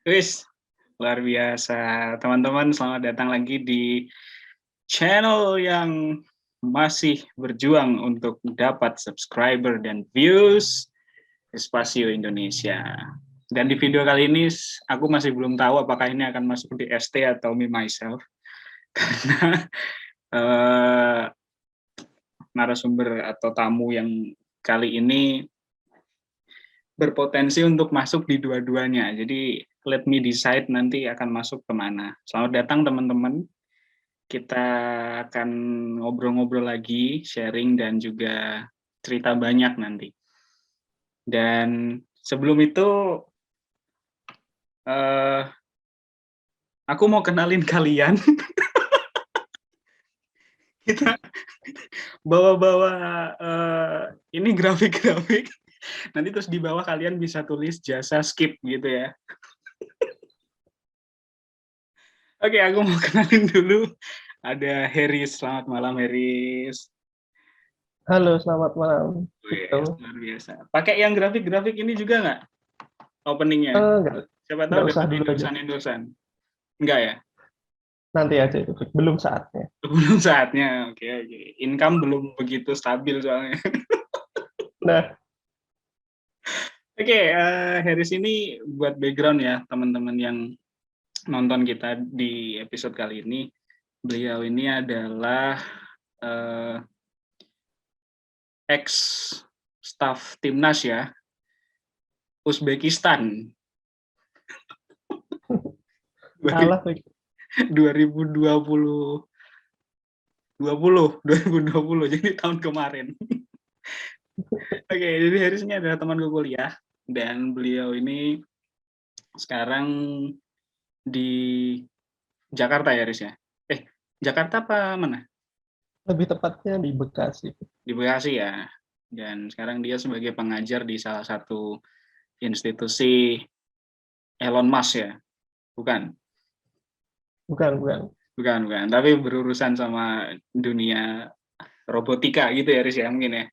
Wis, luar biasa. Teman-teman, selamat datang lagi di channel yang masih berjuang untuk dapat subscriber dan views Espasio Indonesia. Dan di video kali ini, aku masih belum tahu apakah ini akan masuk di ST atau Me Myself. Karena narasumber atau tamu yang kali ini berpotensi untuk masuk di dua-duanya. Jadi let me decide nanti akan masuk kemana. Selamat datang teman-teman. Kita akan ngobrol-ngobrol lagi, sharing dan juga cerita banyak nanti. Dan sebelum itu, aku mau kenalin kalian. Kita bawa-bawa ini grafik-grafik. Nanti terus di bawah kalian bisa tulis jasa skip gitu ya. Oke, aku mau kenalin dulu. Ada Heris. Selamat malam, Heris. Halo, selamat malam. Luar biasa. Pakai yang grafik-grafik ini juga nggak openingnya? Enggak, Siapa tahu enggak usah dapat dulu aja. endorsan-endorsan. Enggak ya? Nanti aja itu, belum saatnya. Belum saatnya. Oke. Income belum begitu stabil soalnya. Nah, Oke, Heris ini buat background ya, teman-teman yang nonton kita di episode kali ini. Beliau ini adalah ex-staff timnas ya, Uzbekistan. kalah 2020 jadi tahun kemarin. Oke, jadi Haris ini adalah temanku kuliah dan beliau ini sekarang di Jakarta ya, Haris ya. Jakarta apa mana? lebih tepatnya di Bekasi. Di Bekasi ya. Dan sekarang dia sebagai pengajar di salah satu institusi Elon Musk ya. Bukan. Bukan. Bukan. Tapi berurusan sama dunia robotika gitu ya, Haris ya, mungkin ya.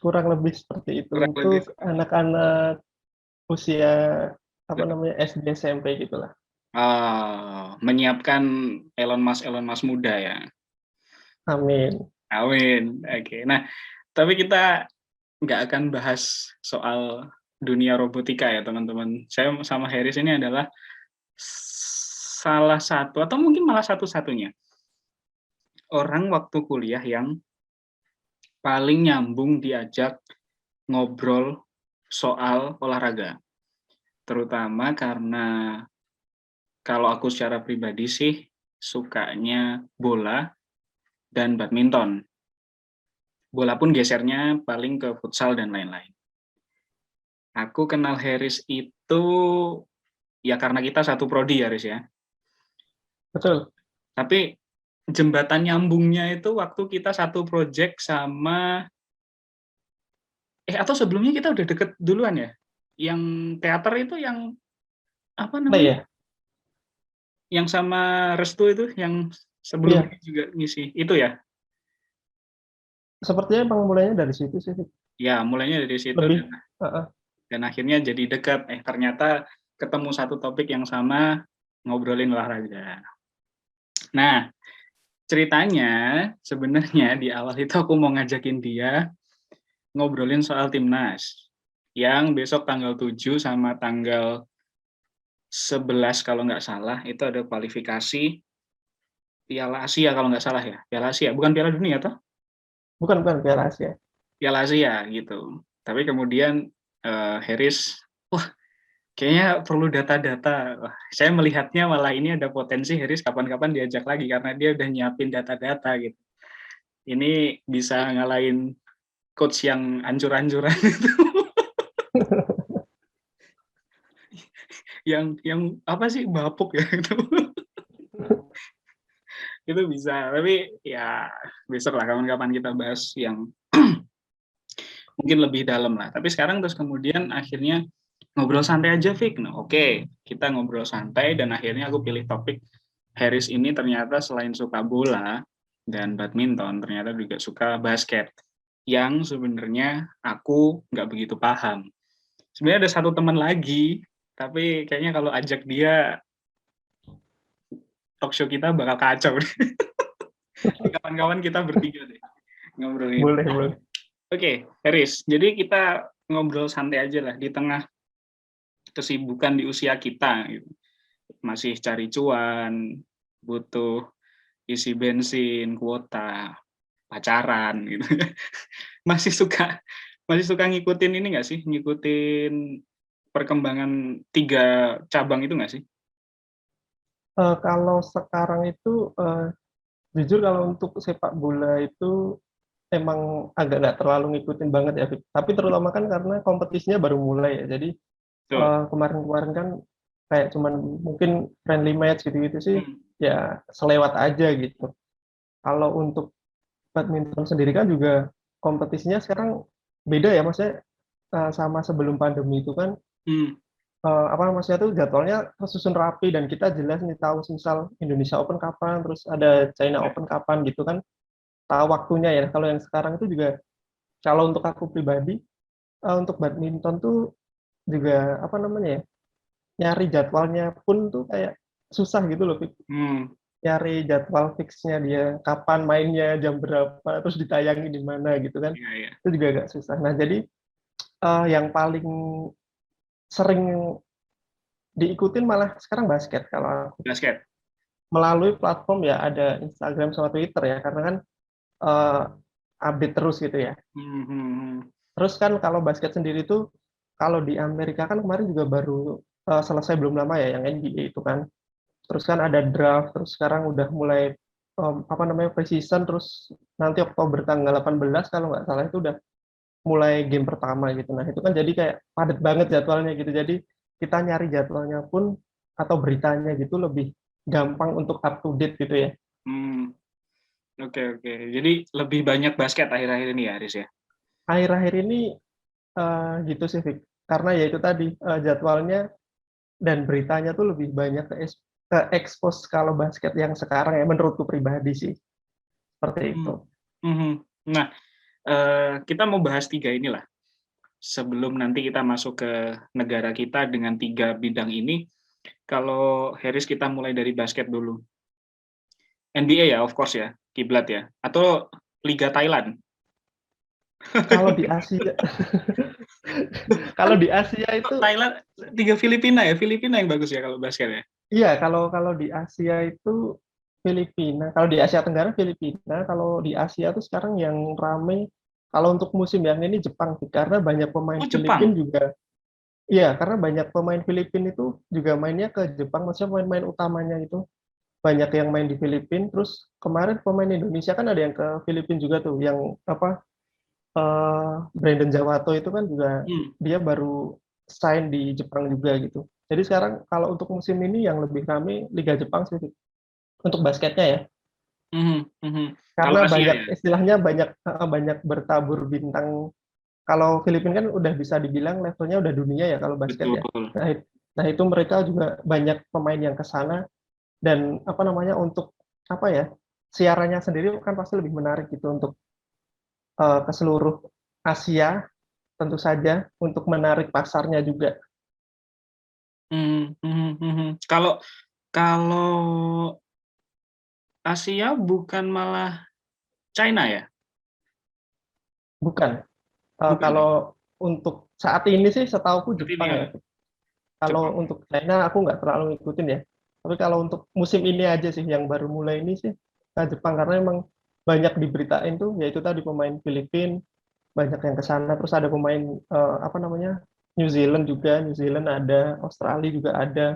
Kurang lebih seperti itu Kurang lebih. untuk anak-anak usia SD SMP gitulah. Menyiapkan Elon Musk muda ya. Amin. Amin. Oke. Nah, tapi kita nggak akan bahas soal dunia robotika ya, teman-teman. Saya sama Haris ini adalah salah satu, atau mungkin malah satu-satunya, orang waktu kuliah yang paling nyambung diajak ngobrol soal olahraga. Terutama karena kalau aku secara pribadi sih sukanya bola dan badminton. Bola pun gesernya paling ke futsal dan lain-lain. Aku kenal Haris itu ya karena kita satu prodi ya, Haris ya. Betul. Tapi jembatan nyambungnya itu waktu kita satu project sama atau sebelumnya kita udah deket duluan ya? Yang teater itu yang apa Nah namanya? ya, Yang sama Restu itu yang sebelumnya iya. juga ngisi. Itu ya? Sepertinya emang mulainya dari situ sih. Ya, mulainya dari situ Lebih. Uh-uh. dan akhirnya jadi dekat. Ternyata ketemu satu topik yang sama, ngobrolin olahraga. Nah, ceritanya sebenarnya di awal itu aku mau ngajakin dia ngobrolin soal timnas yang besok tanggal 7 sama tanggal 11 kalau nggak salah itu ada kualifikasi Piala Asia kalau nggak salah ya. Piala Asia, bukan Piala Dunia toh? Bukan Piala Asia. Piala Asia gitu. Tapi kemudian Harris, wah kayaknya perlu data-data. Wah, saya melihatnya malah ini ada potensi Harris kapan-kapan diajak lagi karena dia udah nyiapin data-data gitu. Ini bisa ngalahin coach yang ancur-ancuran itu. yang apa sih bapuk ya itu. Itu bisa, tapi ya besok lah kapan-kapan kita bahas yang mungkin lebih dalam lah. Tapi sekarang terus kemudian akhirnya ngobrol santai aja, Fik. Nah, oke, kita ngobrol santai dan akhirnya aku pilih topik Harris ini ternyata selain suka bola dan badminton, ternyata juga suka basket. Yang sebenarnya aku nggak begitu paham. Sebenarnya ada satu teman lagi Tapi kayaknya kalau ajak dia, talk show kita bakal kacau deh. Kawan-kawan kita bertiga deh ngobrolin. Boleh, boleh. Oke, Haris. Jadi kita ngobrol santai aja lah di tengah kesibukan di usia kita. Gitu. Masih cari cuan, butuh isi bensin, kuota, pacaran, gitu. Masih suka ngikutin ini nggak sih? Ngikutin perkembangan 3 cabang itu nggak sih? Kalau sekarang itu jujur kalau untuk sepak bola itu emang agak nggak terlalu ngikutin banget ya, Fik. Tapi terutama kan karena kompetisinya baru mulai ya. Jadi Betul. kemarin-kemarin kan kayak cuman mungkin friendly match gitu-gitu sih, Hmm. ya selewat aja gitu. Kalau untuk badminton sendiri kan juga kompetisinya sekarang beda ya, maksudnya sama sebelum pandemi itu kan Hmm. apa maksudnya tuh jadwalnya tersusun rapi dan kita jelas nih tahu misal Indonesia Open kapan, terus ada China Ya. Open kapan gitu kan, tahu waktunya ya. Kalau yang sekarang itu juga kalau untuk aku pribadi untuk badminton tuh juga apa namanya ya, nyari jadwalnya pun tuh kayak susah gitu loh, Fik. Hmm. Nyari jadwal fixnya dia kapan mainnya, jam berapa, terus ditayangin di mana gitu kan, Iya, iya. itu juga agak susah. Nah jadi yang paling sering diikutin malah sekarang basket kalau aku, Basket. melalui platform ya ada Instagram sama Twitter ya, karena kan eh, update terus gitu ya. Hmm. Hmm. Hmm. Terus kan kalau basket sendiri tuh kalau di Amerika kan kemarin juga baru selesai belum lama ya yang NBA itu kan. Terus kan ada draft, terus sekarang udah mulai apa namanya preseason, terus nanti Oktober tanggal 18 kalau nggak salah itu udah mulai game pertama gitu. Nah itu kan jadi kayak padat banget jadwalnya gitu. Jadi kita nyari jadwalnya pun atau beritanya gitu lebih gampang untuk up to date gitu ya. Hmm. Oke, oke. Jadi lebih banyak basket akhir-akhir ini ya, Haris ya? Akhir-akhir ini gitu sih, Vic. Karena ya itu tadi jadwalnya dan beritanya tuh lebih banyak ke expose kalau basket yang sekarang ya menurutku pribadi sih. Seperti itu. Hmm. Hmm. Nah, kita mau bahas 3 inilah. Sebelum nanti kita masuk ke negara kita dengan 3 bidang ini, kalau Haris kita mulai dari basket dulu. NBA ya, of course ya, kiblat ya, atau Liga Thailand? Kalau di Asia, Kan kalau di Asia kok itu, Thailand 3 Filipina ya, Filipina yang bagus ya kalau basket ya? iya kalau kalau di Asia itu Filipina. Kalau di Asia Tenggara Filipina, kalau di Asia tuh sekarang yang rame kalau untuk musim yang ini Jepang sih. Karena banyak pemain Oh, Filipin Jepang? juga, iya karena banyak pemain Filipin itu juga mainnya ke Jepang, maksudnya pemain-pemain utamanya itu banyak yang main di Filipina. Terus kemarin pemain Indonesia kan ada yang ke Filipina juga tuh, yang apa Brandon Jawato itu kan juga Hmm. dia baru sign di Jepang juga gitu. Jadi sekarang kalau untuk musim ini yang lebih rame Liga Jepang sih untuk basketnya ya. Mhm, mhm. Kalau Karena Asia banyak ya? istilahnya banyak bertabur bintang. Kalau Filipina kan udah bisa dibilang levelnya udah dunia ya kalau basket Betul. ya. Nah, nah itu mereka juga banyak pemain yang ke sana dan apa namanya untuk apa ya, siarannya sendiri kan pasti lebih menarik gitu untuk ke seluruh Asia tentu saja untuk menarik pasarnya juga. Mhm, mhm, mhm. Kalau kalau Asia bukan malah China ya? Bukan. Bukan ya? Kalau untuk saat ini sih setauku Berarti ini Jepang ya, ya. Kalau Jepang. untuk China aku nggak terlalu ngikutin ya. Tapi kalau untuk musim ini aja sih yang baru mulai ini sih Jepang, karena emang banyak diberitain tuh yaitu tadi pemain Filipina banyak yang ke sana, terus ada pemain apa namanya New Zealand juga, New Zealand ada, Australia juga ada.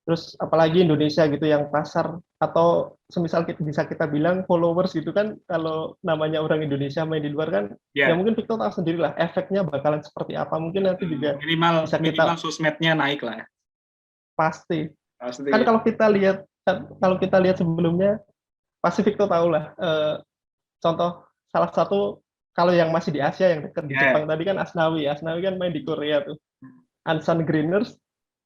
Terus apalagi Indonesia gitu yang pasar atau semisal kita bisa kita bilang followers gitu kan, kalau namanya orang Indonesia main di luar kan ya Ya, mungkin Victor tahu sendiri lah efeknya bakalan seperti apa, mungkin nanti juga minimal bisa minimal kita sosmednya naik lah, pasti kan pasti. kalau kita lihat sebelumnya pasti Victor tahu lah contoh salah satu kalau yang masih di Asia yang dekat di Ya. Jepang tadi kan Asnawi kan main di Korea tuh. Ansan Greeners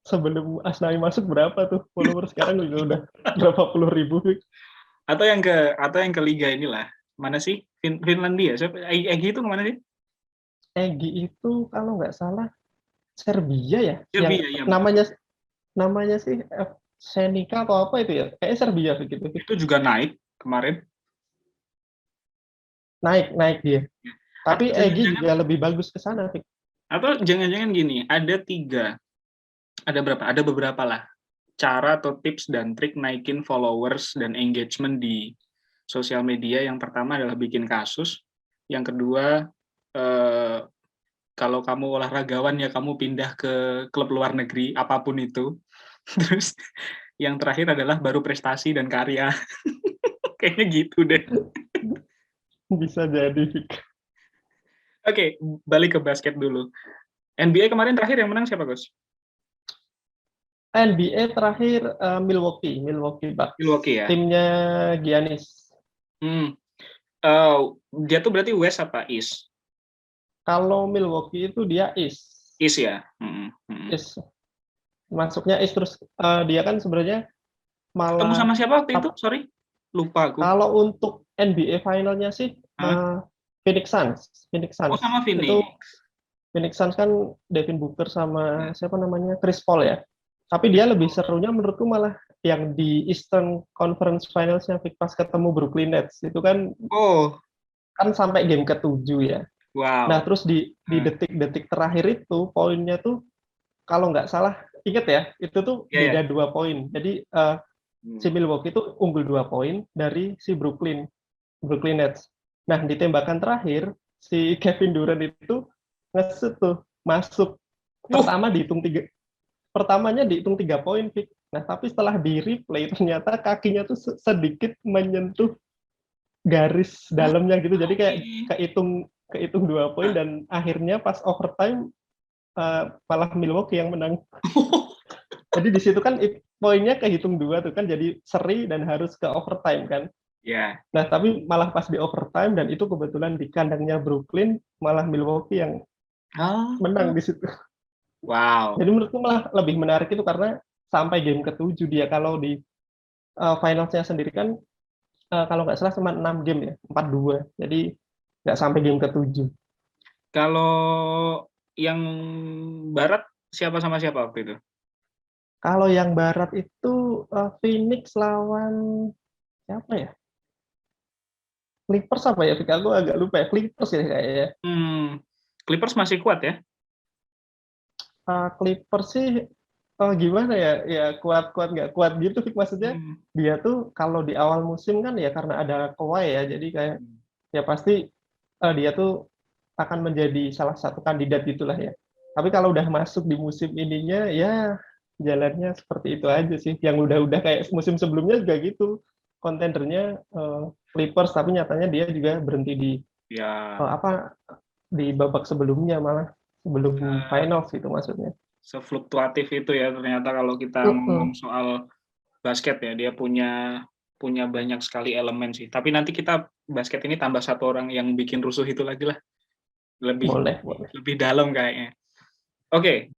sebelum Asnawi masuk berapa tuh followers, sekarang juga udah berapa puluh ribu. Atau yang ke liga inilah. Mana sih? Finlandia. Siapa? Egy itu kemana sih? Egy itu kalau nggak salah Serbia ya, yang Serbia ya, betul. namanya namanya sih Senica atau apa itu ya? Kayaknya Serbia begitu. Itu juga naik kemarin. Naik naik dia. Ya. Atau Tapi Egy jangan-jangan juga lebih bagus ke sana, Fik. atau jangan-jangan gini, ada berapa? Ada beberapa lah cara atau tips dan trik naikin followers dan engagement di sosial media. Yang pertama adalah bikin kasus. Yang kedua, eh, kalau kamu olahragawan ya kamu pindah ke klub luar negeri, apapun itu. Terus yang terakhir adalah baru prestasi dan karya. Kayaknya gitu deh. Bisa jadi, Fik. Oke, balik ke basket dulu. NBA kemarin terakhir yang menang siapa, Gus? NBA terakhir Milwaukee Bucks. Milwaukee ya. Timnya Giannis. Hmm. Dia tuh berarti West apa East? Kalau Milwaukee itu dia East. East ya. East. Masuknya East terus dia kan sebenarnya Ketemu sama malah siapa waktu itu? Sorry, lupa aku. kalau untuk NBA finalnya sih Hah? Phoenix Suns. Oh, sama Itu Phoenix. Phoenix Suns kan Devin Booker Ya. sama siapa namanya Chris Paul ya. Tapi dia lebih serunya menurutku malah yang di Eastern Conference Finals-nya pas ketemu Brooklyn Nets itu kan Oh, sampai game ke-7 ya. Nah, wow. terus di Nah, detik-detik terakhir itu poinnya tuh kalau nggak salah inget ya, itu tuh ya ya. beda 2 poin. Jadi si Hmm. Milwaukee itu unggul 2 poin dari si Brooklyn Nets. Nah, di tembakan terakhir si Kevin Durant itu ngesut tuh masuk. Pertamanya dihitung 3 poin, Vic. Nah, tapi setelah di replay ternyata kakinya tuh sedikit menyentuh garis Oh, dalamnya gitu. Jadi kayak oke. kehitung 2 poin Nah. dan akhirnya pas overtime malah Milwaukee yang menang. Jadi di situ kan poinnya kehitung 2 tuh kan jadi seri dan harus ke overtime kan. Ya. Nah, tapi malah pas di overtime dan itu kebetulan di kandangnya Brooklyn, malah Milwaukee yang Ah, menang di situ. wow. Jadi menurutku malah lebih menarik itu karena sampai game ke-7 dia. Kalau di finalsnya sendiri kan kalau nggak salah cuma 6 game ya, 4-2. Jadi nggak sampai game ke-7. Kalau yang barat siapa sama siapa waktu itu? Kalau yang barat itu Phoenix lawan siapa ya? Clippers apa ya? Aku agak lupa ya. Clippers ya kayaknya. Clippers masih kuat ya? Clippers sih gimana ya? Ya kuat-kuat nggak kuat gitu. Maksudnya Hmm. dia tuh kalau di awal musim kan ya karena ada Kawhi ya. Jadi kayak ya pasti dia tuh akan menjadi salah satu kandidat gitulah ya. Tapi kalau udah masuk di musim ininya ya jalannya seperti itu aja sih. Yang udah kayak musim sebelumnya juga gitu. Kontendernya Clippers tapi nyatanya dia juga berhenti di Ya, apa di babak sebelumnya malah sebelum eh, finals gitu maksudnya. sefluktuatif itu ya ternyata kalau kita ngomong Mm-mm. soal basket ya, dia punya punya banyak sekali elemen sih. Tapi nanti kita basket ini tambah satu orang yang bikin rusuh itu lagi lah. Lebih Boleh, boleh. lebih dalam kayaknya. Oke.